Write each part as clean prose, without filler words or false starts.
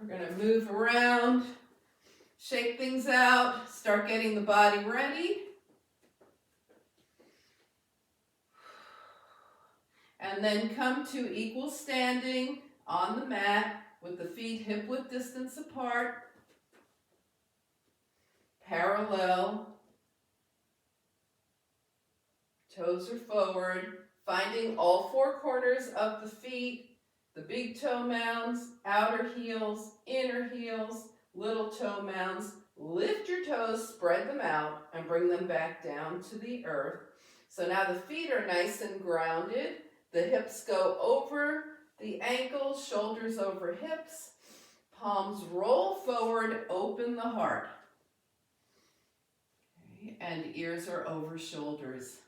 We're going to move around, shake things out, start getting the body ready. And then come to equal standing on the mat with the feet hip-width distance apart, parallel, toes are forward, finding all four corners of the feet, the big toe mounds, outer heels, inner heels, little toe mounds. Lift your toes, spread them out, and bring them back down to the earth. So now the feet are nice and grounded. The hips go over the ankles, shoulders over hips. Palms roll forward, open the heart. Okay, and ears are over shoulders.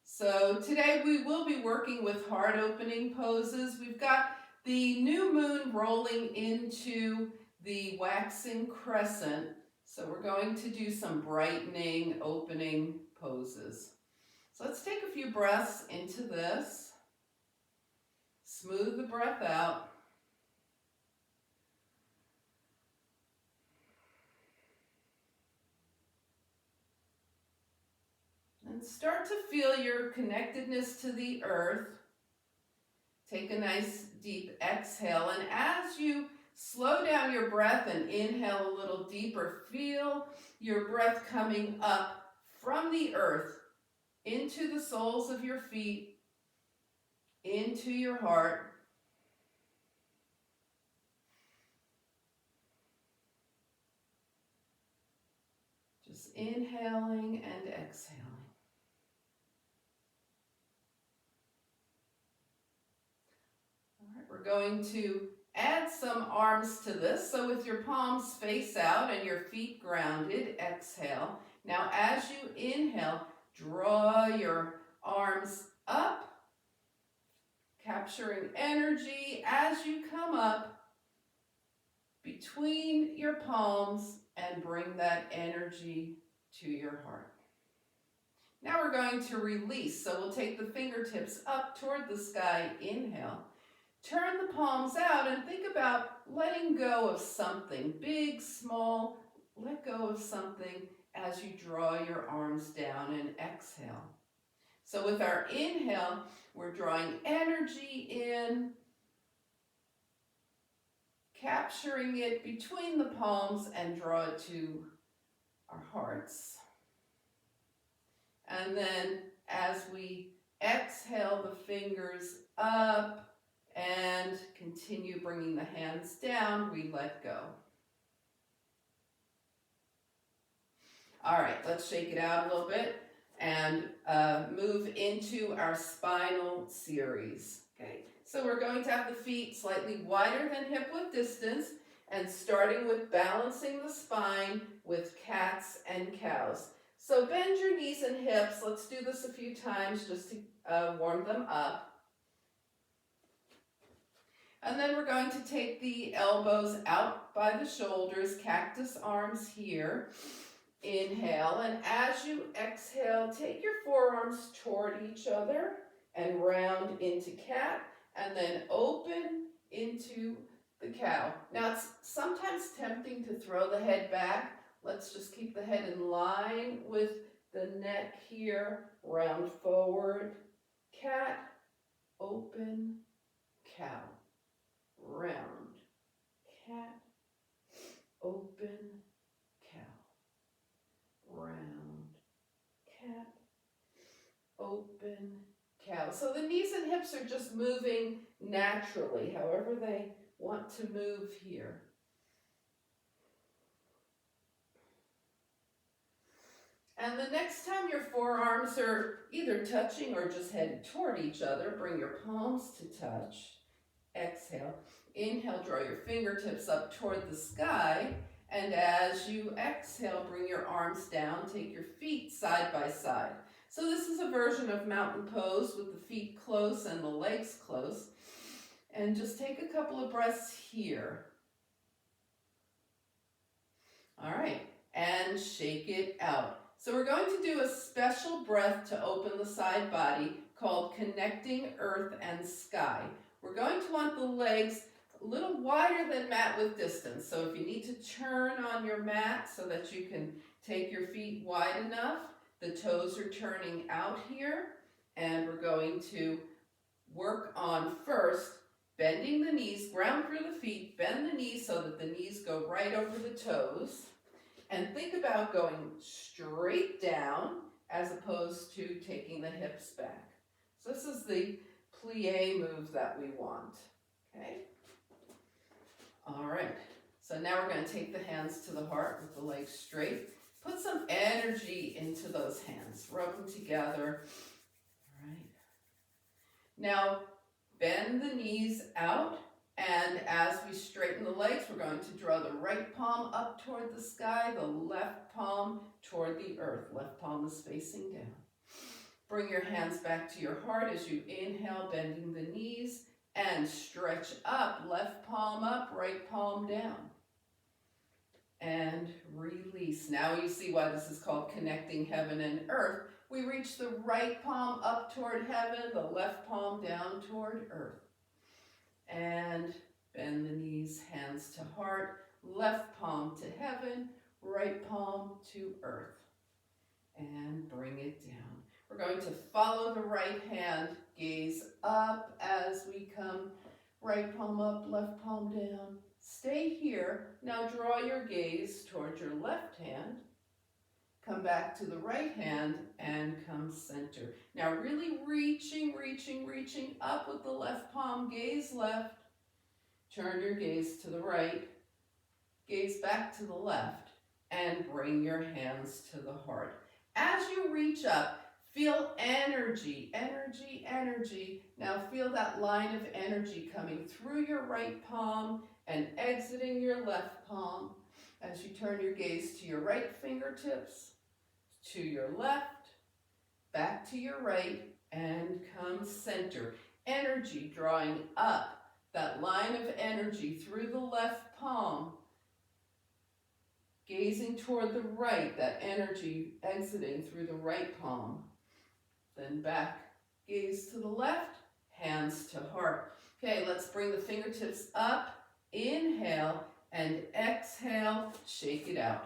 So today we will be working with heart opening poses. We've got the new moon rolling into the waxing crescent. So we're going to do some brightening, opening poses. So let's take a few breaths into this. Smooth the breath out. And start to feel your connectedness to the earth. Take a nice deep exhale, and as you slow down your breath and inhale a little deeper, feel your breath coming up from the earth into the soles of your feet, into your heart. Just inhaling and exhaling. All right, we're going to add some arms to this. So with your palms face out and your feet grounded, exhale. Now as you inhale, draw your arms up, capturing energy as you come up between your palms and bring that energy to your heart. Now we're going to release. So we'll take the fingertips up toward the sky, inhale. Turn the palms out and think about letting go of something, big, small. Let go of something as you draw your arms down and exhale. So with our inhale, we're drawing energy in, capturing it between the palms and draw it to our hearts. And then as we exhale, the fingers up and continue bringing the hands down, we let go. All right, let's shake it out a little bit and move into our spinal series. Okay, so we're going to have the feet slightly wider than hip-width distance, and starting with balancing the spine with cats and cows. So bend your knees and hips. Let's do this a few times just to warm them up. And then we're going to take the elbows out by the shoulders, cactus arms here. Inhale, and as you exhale, take your forearms toward each other and round into cat, and then open into the cow. Now it's sometimes tempting to throw the head back. Let's just keep the head in line with the neck here, round forward, cat, open, cow, round, cat, open, round, cat, open, cow. So the knees and hips are just moving naturally, however they want to move here. And the next time your forearms are either touching or just headed toward each other, bring your palms to touch. Exhale. Inhale, draw your fingertips up toward the sky. And as you exhale, bring your arms down, take your feet side by side. So this is a version of mountain pose with the feet close and the legs close. And just take a couple of breaths here. All right, and shake it out. So we're going to do a special breath to open the side body called Connecting Earth and Sky. We're going to want the legs a little wider than mat with distance. So if you need to turn on your mat so that you can take your feet wide enough, the toes are turning out here, and we're going to work on first bending the knees, ground through the feet, bend the knees so that the knees go right over the toes, and think about going straight down as opposed to taking the hips back. So this is the plie move that we want, okay? All right, so now we're going to take the hands to the heart with the legs straight. Put some energy into those hands, rub them together. All right. Now, bend the knees out, and as we straighten the legs, we're going to draw the right palm up toward the sky, the left palm toward the earth. Left palm is facing down. Bring your hands back to your heart as you inhale, bending the knees, and stretch up, left palm up, right palm down. And release. Now you see why this is called connecting heaven and earth. We reach the right palm up toward heaven, the left palm down toward earth. And bend the knees, hands to heart, left palm to heaven, right palm to earth. And bring it down. We're going to follow the right hand, gaze up as we come, right palm up, left palm down. Stay here. Now draw your gaze towards your left hand. Come back to the right hand and come center. Now really reaching up with the left palm, gaze left. Turn your gaze to the right, gaze back to the left, and bring your hands to the heart. As you reach up, feel energy, energy, energy. Now feel that line of energy coming through your right palm and exiting your left palm as you turn your gaze to your right fingertips, to your left, back to your right, and come center. Energy drawing up, that line of energy through the left palm, gazing toward the right, that energy exiting through the right palm. Then back, gaze to the left, hands to heart. Okay, let's bring the fingertips up, inhale, and exhale, shake it out.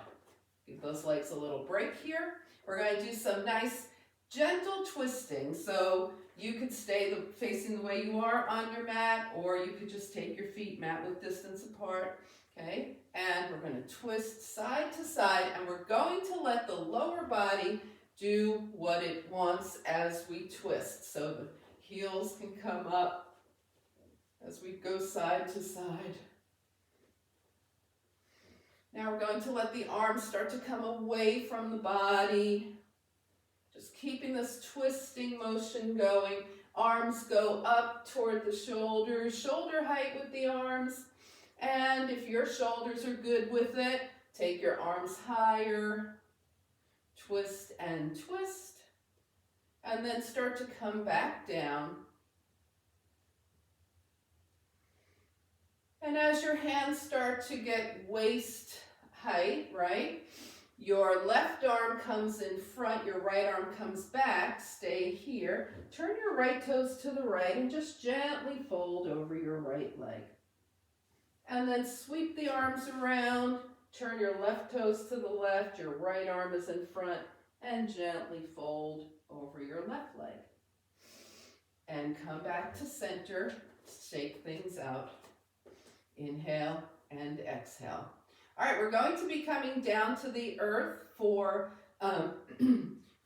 Give those legs a little break here. We're going to do some nice gentle twisting. So you could stay facing the way you are on your mat, or you could just take your feet mat width distance apart. Okay, and we're going to twist side to side, and we're going to let the lower body do what it wants as we twist. So the heels can come up as we go side to side. Now we're going to let the arms start to come away from the body. Just keeping this twisting motion going. Arms go up toward the shoulders, shoulder height with the arms. And if your shoulders are good with it, take your arms higher. Twist and twist. And then start to come back down. And as your hands start to get waist height, right? Your left arm comes in front, your right arm comes back. Stay here. Turn your right toes to the right and just gently fold over your right leg. And then sweep the arms around. Turn your left toes to the left, your right arm is in front, and gently fold over your left leg. And come back to center, shake things out. Inhale and exhale. All right, we're going to be coming down to the earth for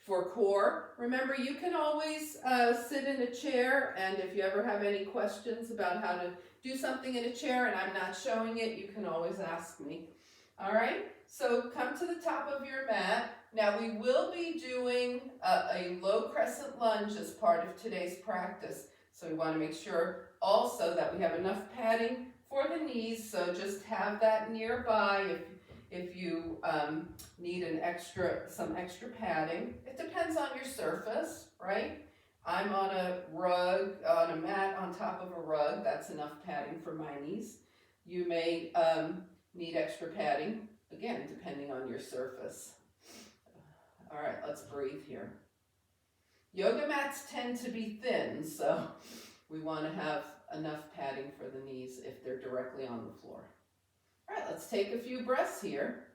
core. Remember, you can always sit in a chair, and if you ever have any questions about how to do something in a chair and I'm not showing it, you can always ask me. All right, so come to the top of your mat. Now we will be doing a low crescent lunge as part of today's practice. So we want to make sure also that we have enough padding for the knees, so just have that nearby if you need some extra padding. It depends on your surface, right? I'm on a rug, on a mat on top of a rug. That's enough padding for my knees. You may need extra padding, again, depending on your surface. All right, let's breathe here. Yoga mats tend to be thin, so we want to have enough padding for the knees if they're directly on the floor. All right, let's take a few breaths here.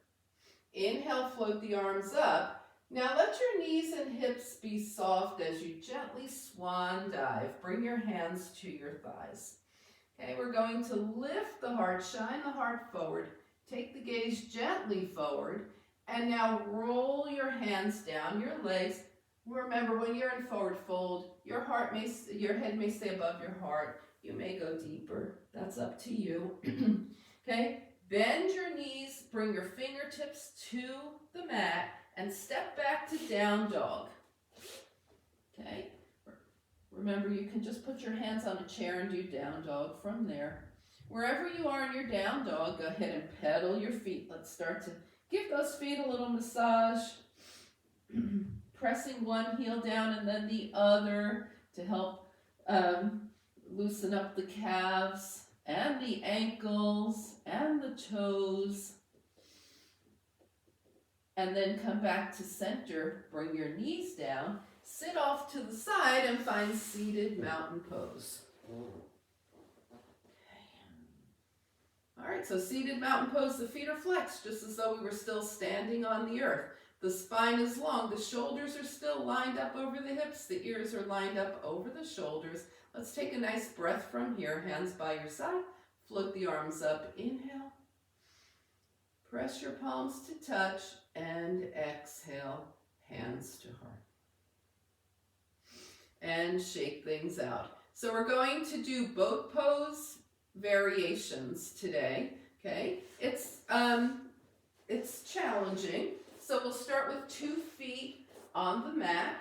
Inhale, float the arms up. Now let your knees and hips be soft as you gently swan dive. Bring your hands to your thighs. Okay, we're going to lift the heart, shine the heart forward. Take the gaze gently forward. And now roll your hands down your legs. Remember, when you're in forward fold, your head may stay above your heart. You may go deeper. That's up to you. Okay, bend your knees, bring your fingertips to the mat, and step back to down dog. Okay, remember, you can just put your hands on a chair and do down dog from there. Wherever you are in your down dog, go ahead and pedal your feet. Let's start to give those feet a little massage. Pressing one heel down and then the other to help loosen up the calves and the ankles and the toes. And then come back to center. Bring your knees down. Sit off to the side and find seated mountain pose. All right, so seated mountain pose, the feet are flexed just as though we were still standing on the earth. The spine is long, the shoulders are still lined up over the hips, the ears are lined up over the shoulders. Let's take a nice breath from here, hands by your side, float the arms up, inhale. Press your palms to touch and exhale, hands to heart. And shake things out. So we're going to do boat pose variations today, okay? It's challenging. So we'll start with 2 feet on the mat,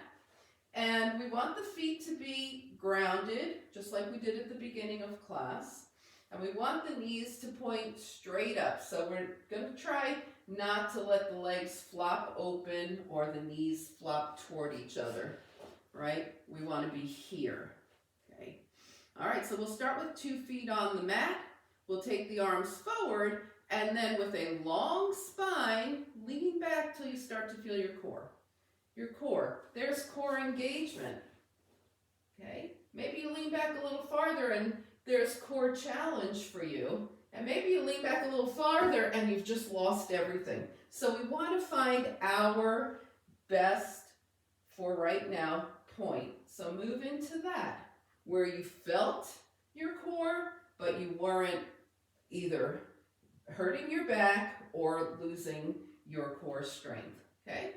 and we want the feet to be grounded, just like we did at the beginning of class, and we want the knees to point straight up. So we're going to try not to let the legs flop open or the knees flop toward each other, right? We want to be here, okay? All right, so we'll start with 2 feet on the mat. We'll take the arms forward, and then with a long spine, lean back till you start to feel your core. Your core. There's core engagement. Okay? Maybe you lean back a little farther and there's core challenge for you. And maybe you lean back a little farther and you've just lost everything. So we want to find our best, for right now, point. So move into that, where you felt your core, but you weren't either hurting your back or losing your core strength, okay?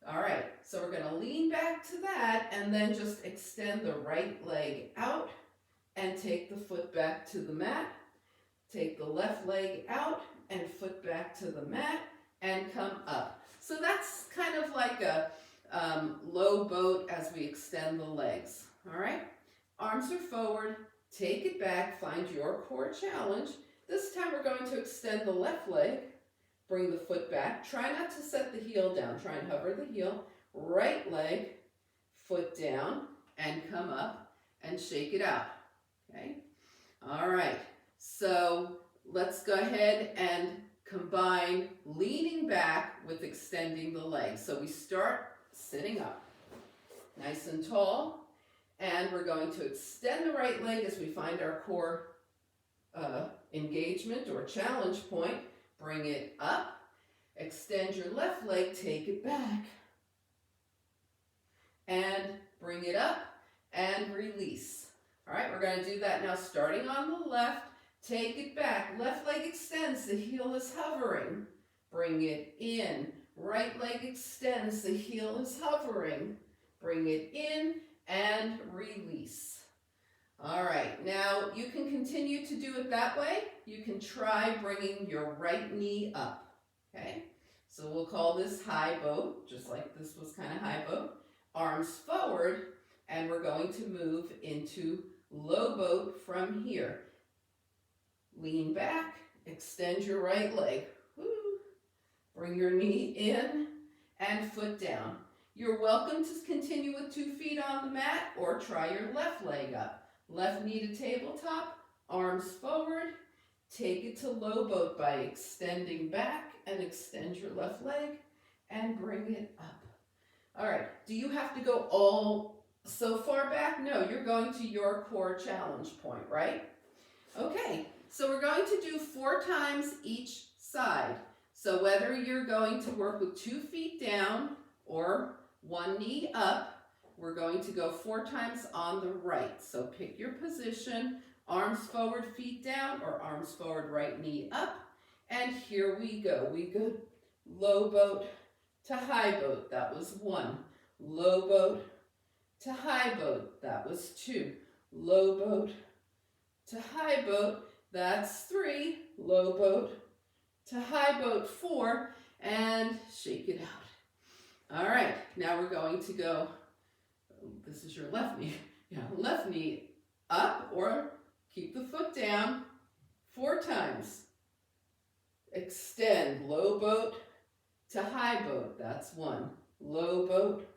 All right, so we're gonna lean back to that and then just extend the right leg out and take the foot back to the mat. Take the left leg out and foot back to the mat and come up. So that's kind of like a low boat as we extend the legs, all right? Arms are forward, take it back, find your core challenge. This time we're going to extend the left leg, bring the foot back. Try not to set the heel down. Try and hover the heel. Right leg, foot down, and come up and shake it out. Okay? All right. So let's go ahead and combine leaning back with extending the legs. So we start sitting up, nice and tall, and we're going to extend the right leg as we find our core engagement or challenge point. Bring it up, extend your left leg, take it back, and bring it up and release. All right, we're going to do that now starting on the left. Take it back, left leg extends, the heel is hovering. Bring it in, right leg extends, the heel is hovering. Bring it in and release. All right, now you can continue to do it that way. You can try bringing your right knee up, okay? So we'll call this high boat, just like this was kind of high boat. Arms forward, and we're going to move into low boat from here. Lean back, extend your right leg. Woo. Bring your knee in and foot down. You're welcome to continue with 2 feet on the mat or try your left leg up. Left knee to tabletop, arms forward. Take it to low boat by extending back and extend your left leg and bring it up. All right, do you have to go all So far back? No, you're going to your core challenge point, right? Okay, so we're going to do 4 times each side. So whether you're going to work with 2 feet down or 1 knee up, we're going to go 4 times on the right. So pick your position, arms forward, feet down, or arms forward, right knee up. And here we go. We go low boat to high boat. That was 1. Low boat to high boat. That was 2. Low boat to high boat. That's 3. Low boat to high boat, 4. And shake it out. All right, now we're going to go, this is your left knee. Yeah, left knee up or keep the foot down 4 times. Extend, low boat to high boat, that's 1. Low boat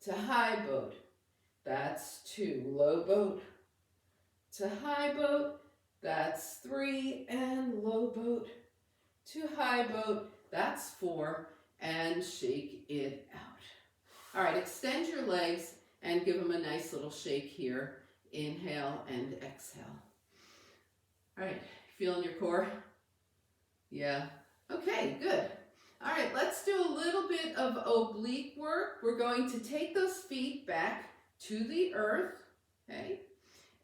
to high boat, that's 2. Low boat to high boat, that's 3. And low boat to high boat, that's 4. And shake it out. All right, extend your legs and give them a nice little shake here. Inhale and exhale. All right, feeling your core? Yeah. Okay, good. All right, let's do a little bit of oblique work. We're going to take those feet back to the earth, okay?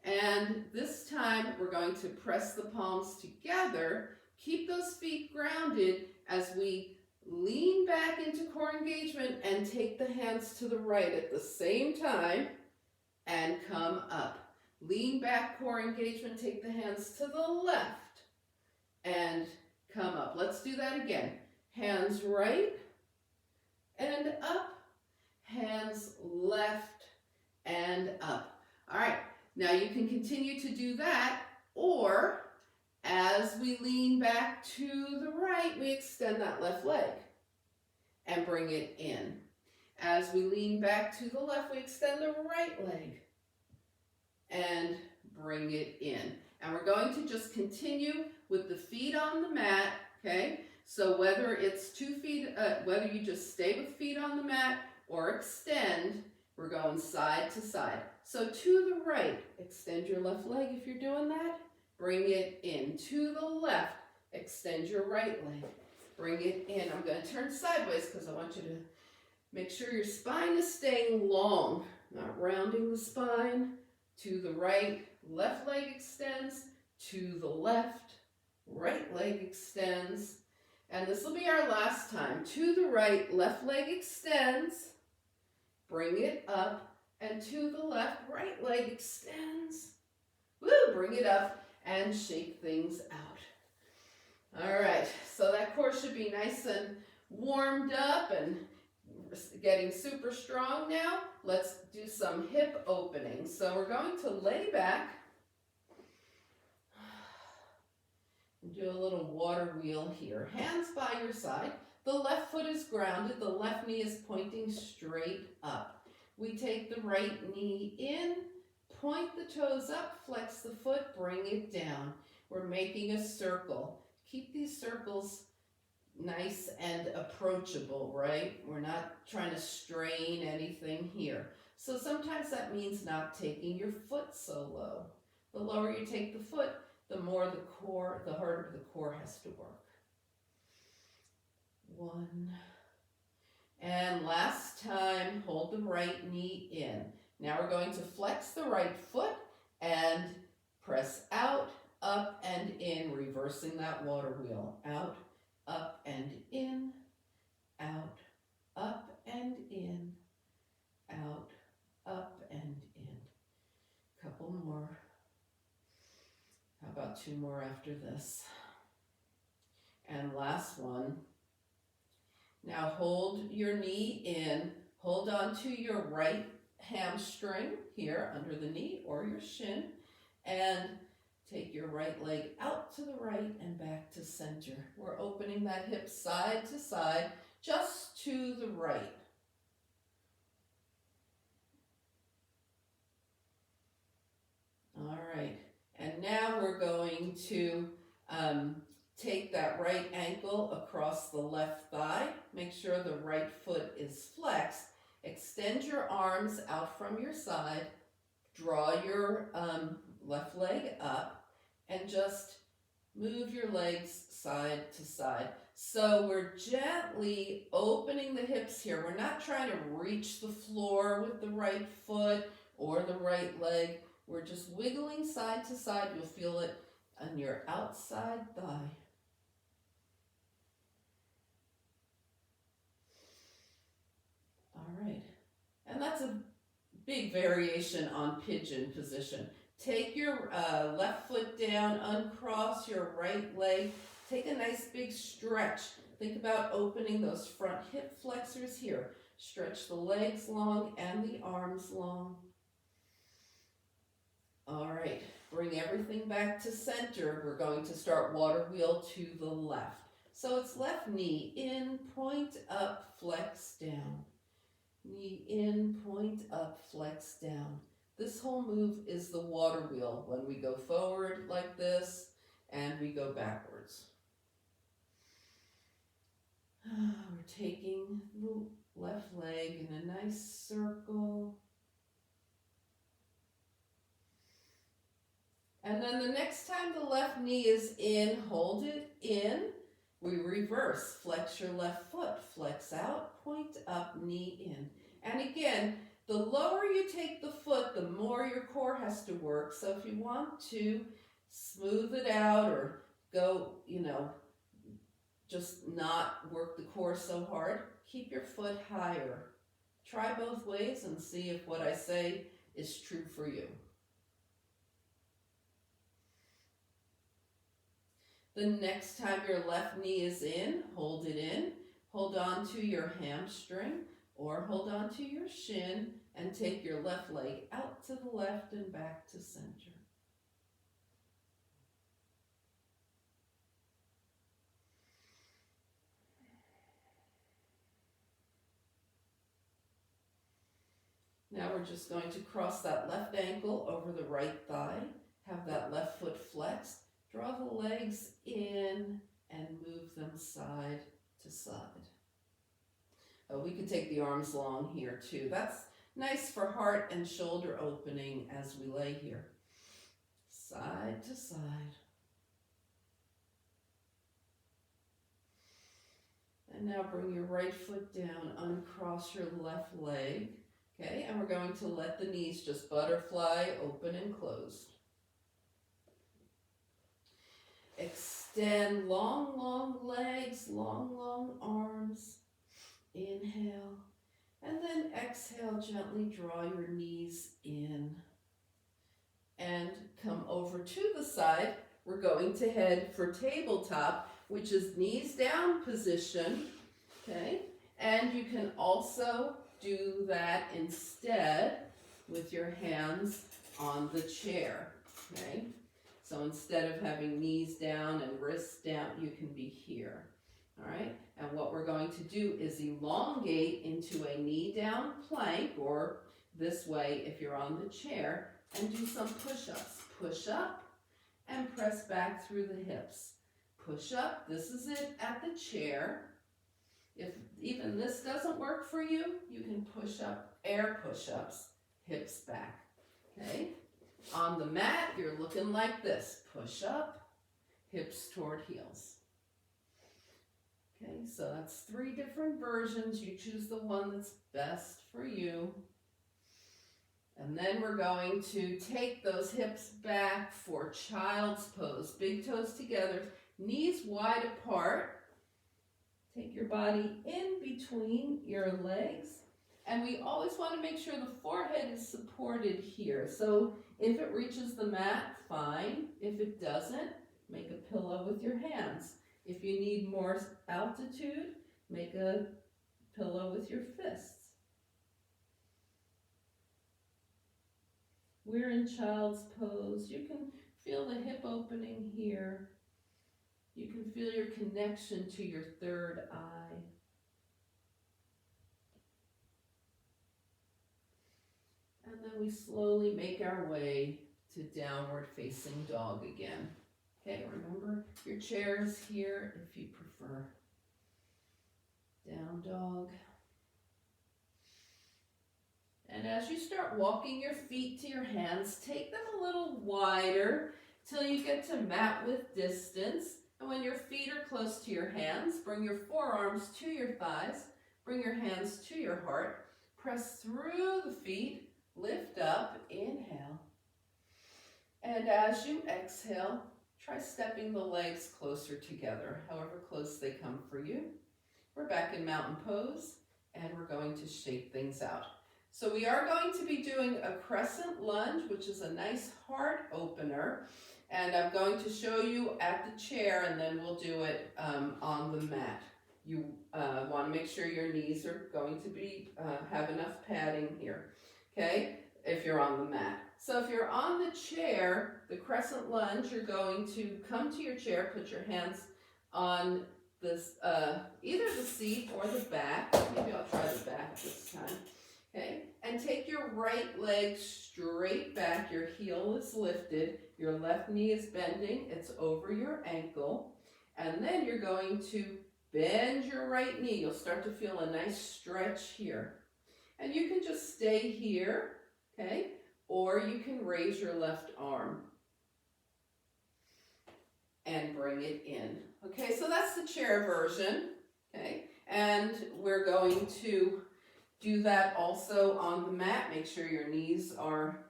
And this time we're going to press the palms together. Keep those feet grounded as we lean back into core engagement and take the hands to the right at the same time and come up. Lean back, core engagement, take the hands to the left and come up. Let's do that again. Hands right and up, hands left and up. All right, now you can continue to do that, or as we lean back to the right, we extend that left leg and bring it in. As we lean back to the left, we extend the right leg and bring it in. And we're going to just continue with the feet on the mat, okay? So whether it's 2 feet, whether you just stay with feet on the mat or extend, we're going side to side. So to the right, extend your left leg if you're doing that. Bring it in. To the left, extend your right leg. Bring it in. I'm going to turn sideways because I want you to make sure your spine is staying long, not rounding the spine. To the right, left leg extends. To the left, right leg extends. And this will be our last time. To the right, left leg extends. Bring it up. And to the left, right leg extends. Woo! Bring it up and shake things out. All right, so that core should be nice and warmed up and getting super strong now. Let's do some hip openings. So we're going to lay back and do a little water wheel here. Hands by your side. The left foot is grounded. The left knee is pointing straight up. We take the right knee in, point the toes up, flex the foot, bring it down. We're making a circle. Keep these circles nice and approachable, right? We're not trying to strain anything here. So sometimes that means not taking your foot so low. The lower you take the foot, the more the core, the harder the core has to work. 1. And last time, hold the right knee in. Now we're going to flex the right foot and press out, up, and in, reversing that water wheel. Out, up, and in, out, up, and in, out, up, and in. Couple more. How about 2 more after this? And last one. Now hold your knee in, hold on to your right hamstring here under the knee or your shin, and take your right leg out to the right and back to center. We're opening that hip side to side, just to the right. All right, and now we're going to take that right ankle across the left thigh. Make sure the right foot is flexed. Extend your arms out from your side, draw your left leg up, and just move your legs side to side. So we're gently opening the hips here. We're not trying to reach the floor with the right foot or the right leg. We're just wiggling side to side. You'll feel it on your outside thigh. All right. And that's a big variation on pigeon position. Take your left foot down, uncross your right leg. Take a nice big stretch. Think about opening those front hip flexors here. Stretch the legs long and the arms long. All right, bring everything back to center. We're going to start water wheel to the left. So it's left knee in, point up, flex down. Knee in, point up, flex down. This whole move is the water wheel when we go forward like this and we go backwards. We're taking the left leg in a nice circle. And then the next time the left knee is in, hold it in. We reverse, flex your left foot, flex out, point up, knee in. And again, the lower you take the foot, the more your core has to work. So if you want to smooth it out or go, just not work the core so hard, keep your foot higher. Try both ways and see if what I say is true for you. The next time your left knee is in, hold it in. Hold on to your hamstring or hold on to your shin and take your left leg out to the left and back to center. Now we're just going to cross that left ankle over the right thigh. Have that left foot flexed. Draw the legs in and move them side to side. We could take the arms long here too. That's nice for heart and shoulder opening as we lay here. Side to side. And now bring your right foot down, uncross your left leg. Okay, and we're going to let the knees just butterfly, open and close. Extend long, long legs, long, long arms. Inhale, and then exhale, gently draw your knees in. And come over to the side. We're going to head for tabletop, which is knees down position, okay? And you can also do that instead with your hands on the chair, okay? So instead of having knees down and wrists down, you can be here, all right? And what we're going to do is elongate into a knee down plank, or this way if you're on the chair, and do some push-ups. Push up and press back through the hips. Push up, this is it at the chair. If even this doesn't work for you, you can push up, air push-ups, hips back, okay? On the mat, you're looking like this. Push up, hips toward heels. Okay, so that's 3 different versions. You choose the one that's best for you. And then we're going to take those hips back for child's pose. Big toes together, knees wide apart. Take your body in between your legs. And we always want to make sure the forehead is supported here. So if it reaches the mat, fine. If it doesn't, make a pillow with your hands. If you need more altitude, make a pillow with your fists. We're in child's pose. You can feel the hip opening here. You can feel your connection to your third eye. And then we slowly make our way to downward facing dog again. Okay, remember your chair is here if you prefer. Down dog. And as you start walking your feet to your hands, take them a little wider till you get to mat width distance. And when your feet are close to your hands, bring your forearms to your thighs, bring your hands to your heart, press through the feet, lift up, inhale. And as you exhale, try stepping the legs closer together, however close they come for you. We're back in mountain pose, and we're going to shake things out. So we are going to be doing a crescent lunge, which is a nice heart opener. And I'm going to show you at the chair, and then we'll do it on the mat. You want to make sure your knees are going to be have enough padding here, okay, if you're on the mat. So if you're on the chair, the crescent lunge, you're going to come to your chair, put your hands on this, either the seat or the back. Maybe I'll try the back this time. Okay, and take your right leg straight back, your heel is lifted, your left knee is bending, it's over your ankle, and then you're going to bend your right knee. You'll start to feel a nice stretch here. And you can just stay here, okay, or you can raise your left arm and bring it in. Okay, so that's the chair version, okay, and we're going to do that also on the mat. Make sure your knees are,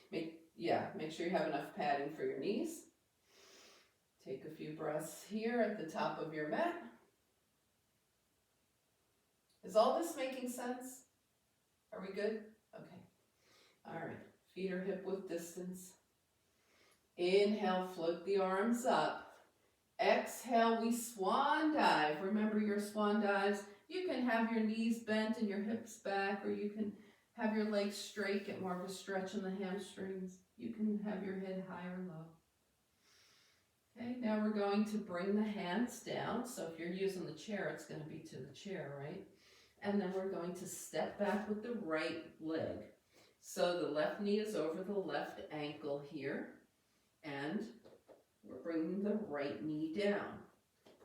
make sure you have enough padding for your knees. Take a few breaths here at the top of your mat. Is all this making sense? Are we good? Okay. All right. Feet are hip width distance. Inhale, float the arms up. Exhale, we swan dive. Remember your swan dives. You can have your knees bent and your hips back, or you can have your legs straight, get more of a stretch in the hamstrings. You can have your head high or low. Okay, now we're going to bring the hands down. So if you're using the chair, it's going to be to the chair, right? And then we're going to step back with the right leg. So the left knee is over the left ankle here, and we're bringing the right knee down.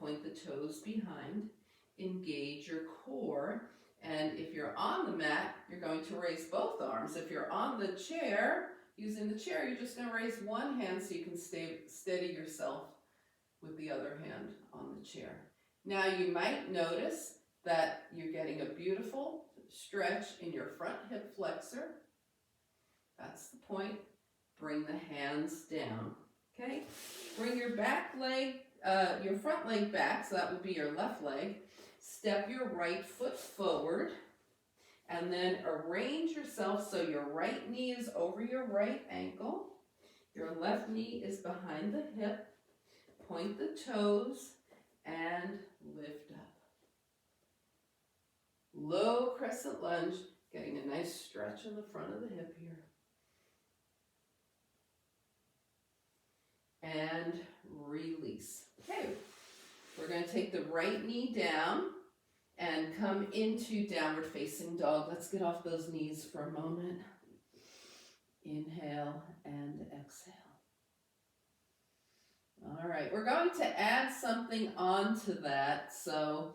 Point the toes behind. Engage your core, and if you're on the mat, you're going to raise both arms. If you're on the chair, using the chair, you're just going to raise one hand so you can steady yourself with the other hand on the chair. Now you might notice that you're getting a beautiful stretch in your front hip flexor. That's the point. Bring the hands down, okay? Bring your back leg, your front leg back, so that would be your left leg. Step your right foot forward, and then arrange yourself so your right knee is over your right ankle, your left knee is behind the hip, point the toes, and lift up. Low crescent lunge, getting a nice stretch in the front of the hip here. And release. Okay. We're going to take the right knee down and come into downward facing dog. Let's get off those knees for a moment. Inhale and exhale. All right, we're going to add something onto that. So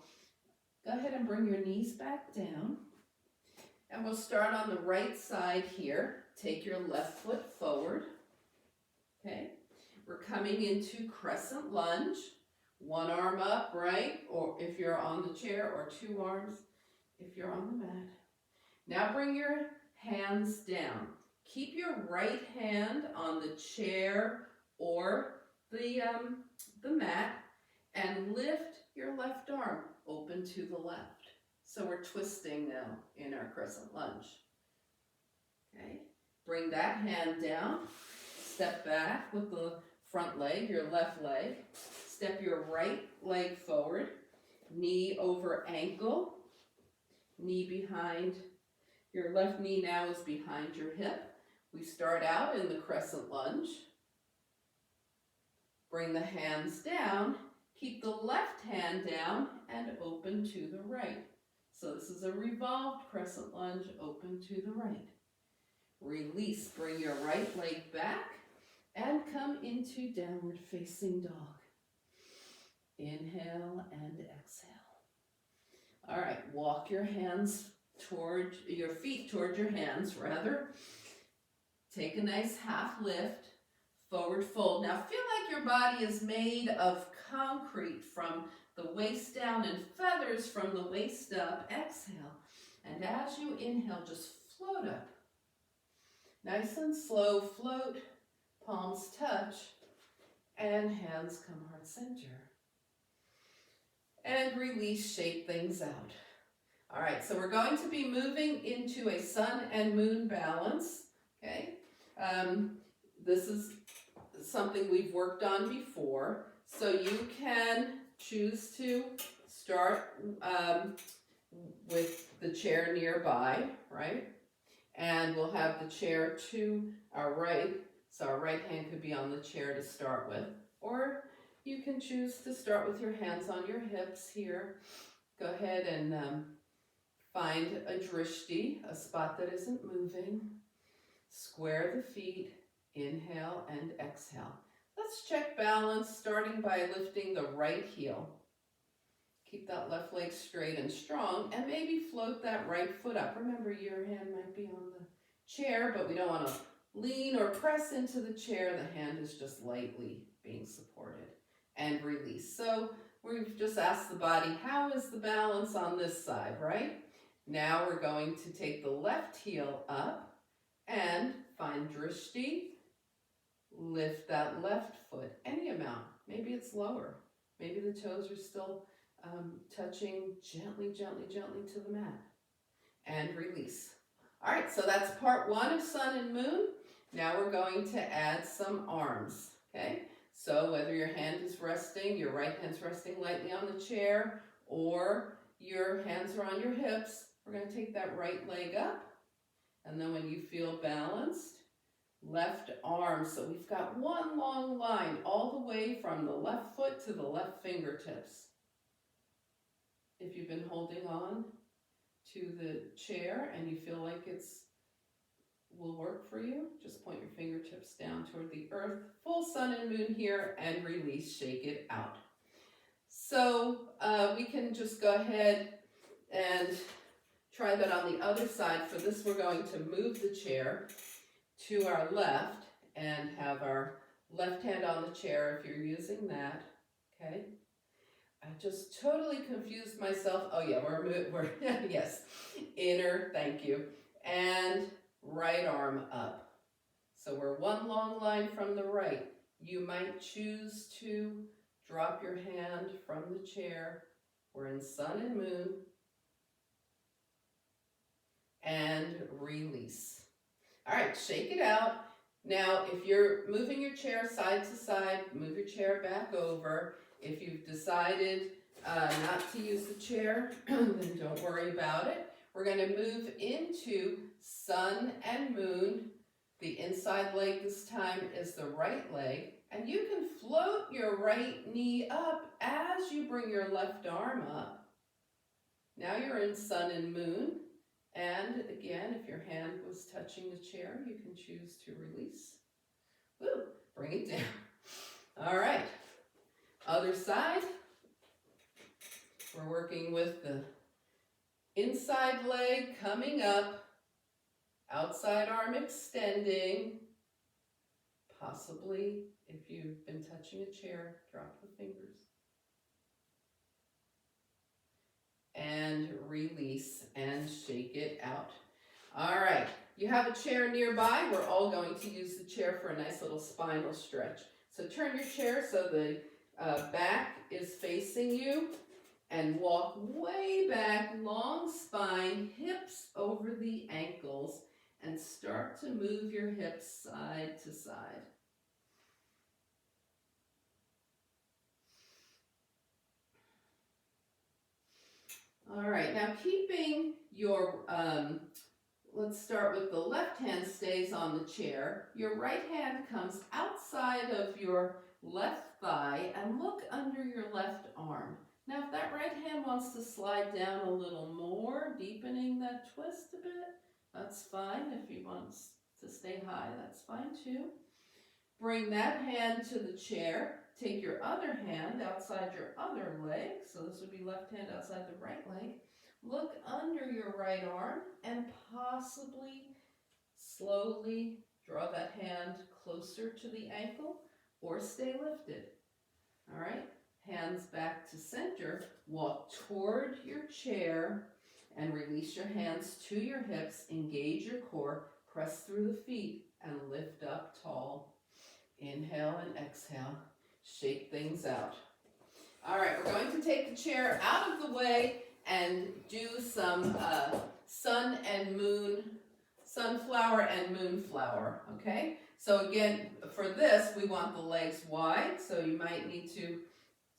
go ahead and bring your knees back down. And we'll start on the right side here. Take your left foot forward. Okay, we're coming into crescent lunge. One arm up, right? Or if you're on the chair, or two arms if you're on the mat. Now bring your hands down. Keep your right hand on the chair or the mat, and lift your left arm open to the left. So we're twisting now in our crescent lunge. Okay, bring that hand down. Step back with the front leg, your left leg. Step your right leg forward, knee over ankle, knee behind. Your left knee now is behind your hip. We start out in the crescent lunge. Bring the hands down, keep the left hand down and open to the right. So this is a revolved crescent lunge, open to the right. Release, bring your right leg back and come into downward facing dog. Inhale and exhale. All right, walk your hands toward your feet, toward your hands rather. Take a nice half lift, forward fold. Now feel like your body is made of concrete from the waist down and feathers from the waist up. Exhale. And as you inhale, just float up. Nice and slow, float, palms touch, and hands come heart center. And release, shake things out. All right, so we're going to be moving into a sun and moon balance, okay? This is something we've worked on before, so you can choose to start with the chair nearby, right? And we'll have the chair to our right, so our right hand could be on the chair to start with, or you can choose to start with your hands on your hips here. Go ahead and find a drishti, a spot that isn't moving. Square the feet, inhale and exhale. Let's check balance, starting by lifting the right heel. Keep that left leg straight and strong, and maybe float that right foot up. Remember, your hand might be on the chair, but we don't want to lean or press into the chair. The hand is just lightly being supported. And release. So we've just asked the body, how is the balance on this side, right? Now we're going to take the left heel up and find drishti. Lift that left foot, any amount. Maybe it's lower. Maybe the toes are still touching gently, gently, gently to the mat. And release. All right, so that's part one of sun and moon. Now we're going to add some arms, okay? So whether your hand is resting, your right hand's resting lightly on the chair, or your hands are on your hips, we're going to take that right leg up. And then when you feel balanced, left arm. So we've got one long line all the way from the left foot to the left fingertips. If you've been holding on to the chair and you feel like it's will work for you, just point your fingertips down toward the earth. Full sun and moon here, and release, shake it out. So we can just go ahead and try that on the other side. For this, we're going to move the chair to our left and have our left hand on the chair if you're using that, okay? I just totally confused myself. Oh yeah, we're yes, inner, thank you. And right arm up. So we're one long line from the right. You might choose to drop your hand from the chair. We're in sun and moon. And release. All right, shake it out. Now, if you're moving your chair side to side, move your chair back over. If you've decided not to use the chair, then don't worry about it. We're going to move into sun and moon. The inside leg this time is the right leg. And you can float your right knee up as you bring your left arm up. Now you're in sun and moon. And again, if your hand was touching the chair, you can choose to release. Woo, bring it down. All right, other side. We're working with the inside leg coming up, outside arm extending. Possibly, if you've been touching a chair, drop the fingers. And release and shake it out. All right, you have a chair nearby. We're all going to use the chair for a nice little spinal stretch. So turn your chair so the back is facing you and walk way back, long spine, hips over the ankles, and start to move your hips side to side. All right, now keeping your, let's start with the left hand stays on the chair. Your right hand comes outside of your left thigh and look under your left arm. Now if that right hand wants to slide down a little more, deepening that twist a bit, that's fine. If he wants to stay high, that's fine too. Bring that hand to the chair. Take your other hand outside your other leg. So this would be left hand outside the right leg. Look under your right arm and possibly slowly draw that hand closer to the ankle or stay lifted. All right, hands back to center. Walk toward your chair and release your hands to your hips. Engage your core. Press through the feet and lift up tall. Inhale and exhale. Shake things out. All right, we're going to take the chair out of the way and do some sun and moon, sunflower and moonflower, okay? So again, for this, we want the legs wide, so you might need to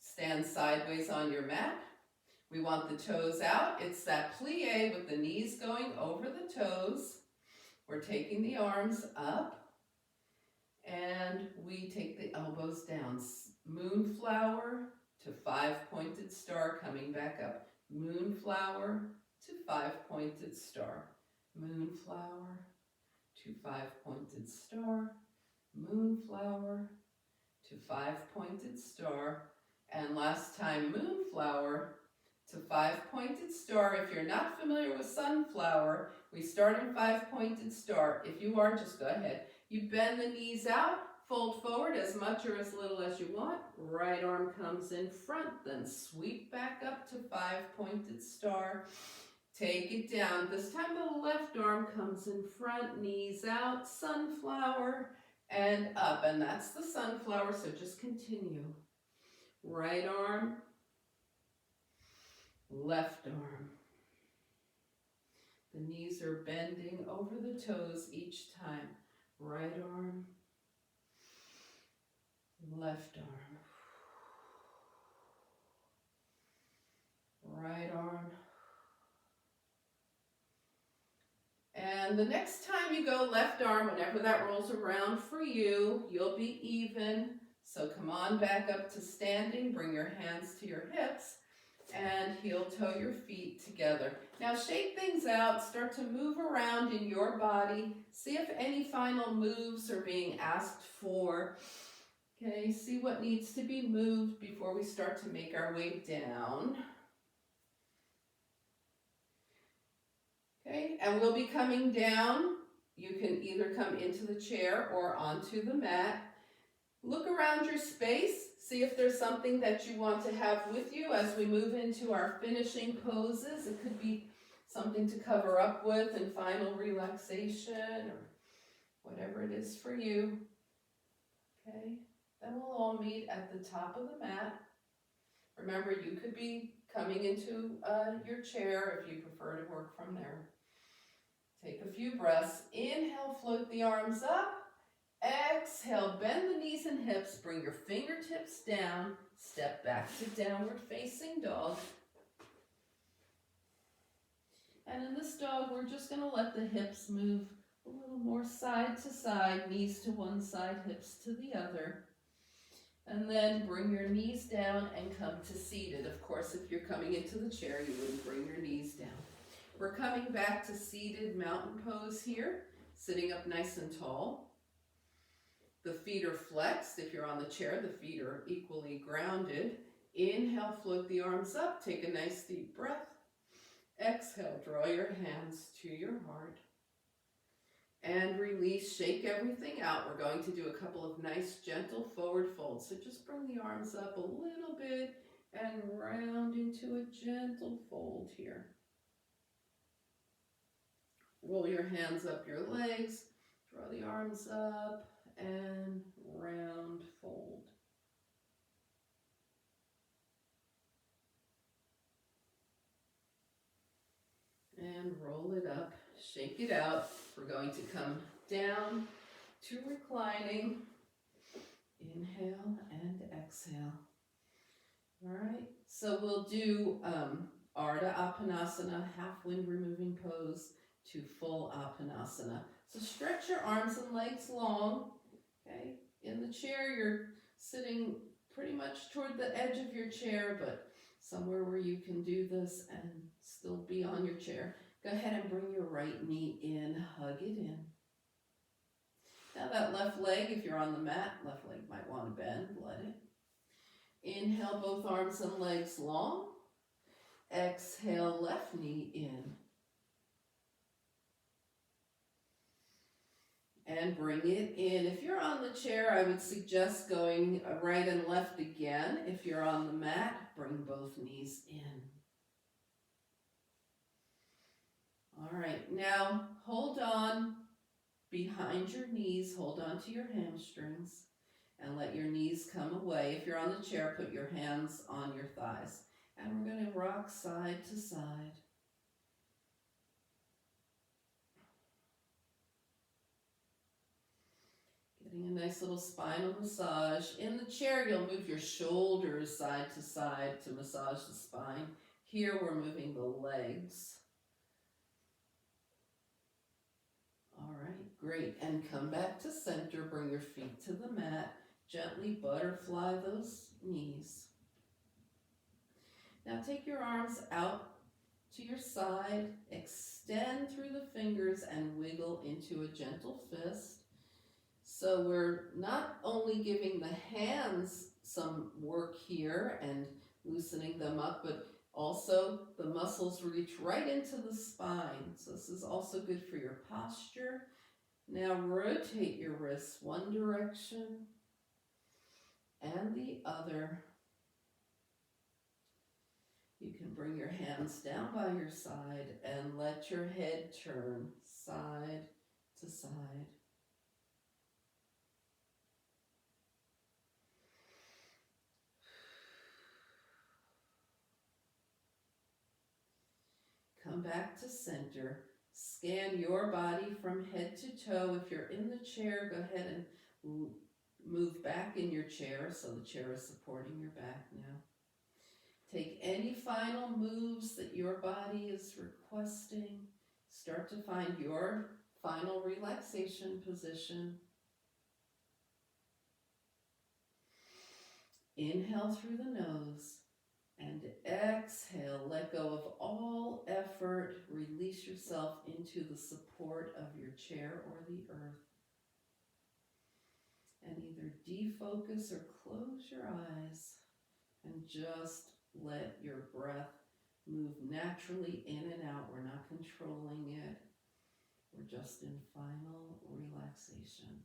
stand sideways on your mat. We want the toes out. It's that plie with the knees going over the toes. We're taking the arms up, and we take the elbows down. Moonflower to 5-pointed star, coming back up. Moonflower to 5-pointed star. Moonflower to 5-pointed star. Moonflower to 5-pointed star. And last time, moonflower to 5-pointed star. If you're not familiar with sunflower, we start in 5-pointed star. If you are, just go ahead. You bend the knees out, fold forward as much or as little as you want. Right arm comes in front, then sweep back up to 5-pointed star. Take it down. This time the left arm comes in front, knees out, sunflower, and up. And that's the sunflower, so just continue. Right arm, left arm. The knees are bending over the toes each time. Right arm, left arm. Right arm. And the next time you go left arm, whenever that rolls around for you, you'll be even. So come on back up to standing. Bring your hands to your hips and heel toe your feet together. Now shake things out. Start to move around in your body. See if any final moves are being asked for. Okay, see what needs to be moved before we start to make our way down. Okay, and we'll be coming down. You can either come into the chair or onto the mat. Look around your space. See if there's something that you want to have with you as we move into our finishing poses. It could be something to cover up with and final relaxation or whatever it is for you. Okay, then we'll all meet at the top of the mat. Remember, you could be coming into your chair if you prefer to work from there. Take a few breaths. Inhale, float the arms up. Exhale, bend the knees and hips. Bring your fingertips down. Step back to downward facing dog. And in this dog, we're just going to let the hips move a little more side to side, knees to one side, hips to the other. And then bring your knees down and come to seated. Of course, if you're coming into the chair, you wouldn't bring your knees down. We're coming back to seated mountain pose here, sitting up nice and tall. The feet are flexed. If you're on the chair, the feet are equally grounded. Inhale, float the arms up. Take a nice deep breath. Exhale, draw your hands to your heart. And release, shake everything out. We're going to do a couple of nice gentle forward folds. So just bring the arms up a little bit and round into a gentle fold here. Roll your hands up your legs, draw the arms up, and round fold. And roll it up, shake it out. We're going to come down to reclining. Inhale and exhale. All right, so we'll do Ardha Appanasana, half wind removing pose, to full Appanasana. So stretch your arms and legs long, okay? In the chair, you're sitting pretty much toward the edge of your chair, but somewhere where you can do this and still be on your chair. Go ahead and bring your right knee in, hug it in. Now that left leg, if you're on the mat, left leg might want to bend, let it. Inhale, both arms and legs long. Exhale, left knee in. And bring it in. If you're on the chair, I would suggest going right and left again. If you're on the mat, bring both knees in. All right, now hold on behind your knees, hold on to your hamstrings, and let your knees come away. If you're on the chair, put your hands on your thighs. And we're going to rock side to side. Getting a nice little spinal massage. In the chair, you'll move your shoulders side to massage the spine. Here, we're moving the legs. All right, great. And come back to center. Bring your feet to the mat. Gently butterfly those knees. Now take your arms out to your side. Extend through the fingers and wiggle into a gentle fist. So we're not only giving the hands some work here and loosening them up, but also the muscles reach right into the spine. So this is also good for your posture. Now rotate your wrists one direction and the other. You can bring your hands down by your side and let your head turn side to side. Come back to center. Scan your body from head to toe. If you're in the chair, go ahead and move back in your chair so the chair is supporting your back now. Take any final moves that your body is requesting. Start to find your final relaxation position. Inhale through the nose. And exhale, let go of all effort. Release yourself into the support of your chair or the earth. And either defocus or close your eyes and just let your breath move naturally in and out. We're not controlling it. We're just in final relaxation.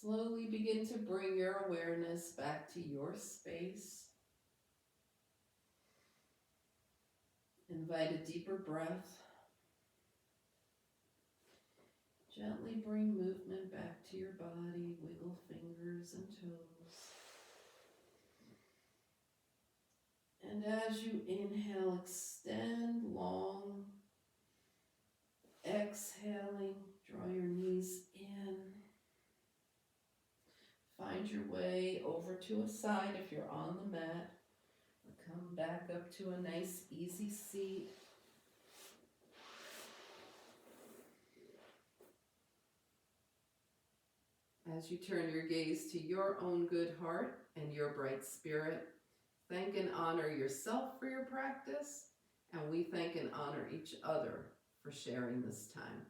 Slowly begin to bring your awareness back to your space. Invite a deeper breath. Gently bring movement back to your body. Wiggle fingers and toes. And as you inhale, extend long. Exhaling, draw your knees in. Find your way over to a side if you're on the mat. Come back up to a nice easy seat. As you turn your gaze to your own good heart and your bright spirit, thank and honor yourself for your practice, and we thank and honor each other for sharing this time.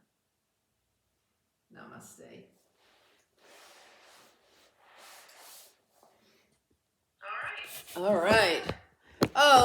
Namaste. All right. Oh.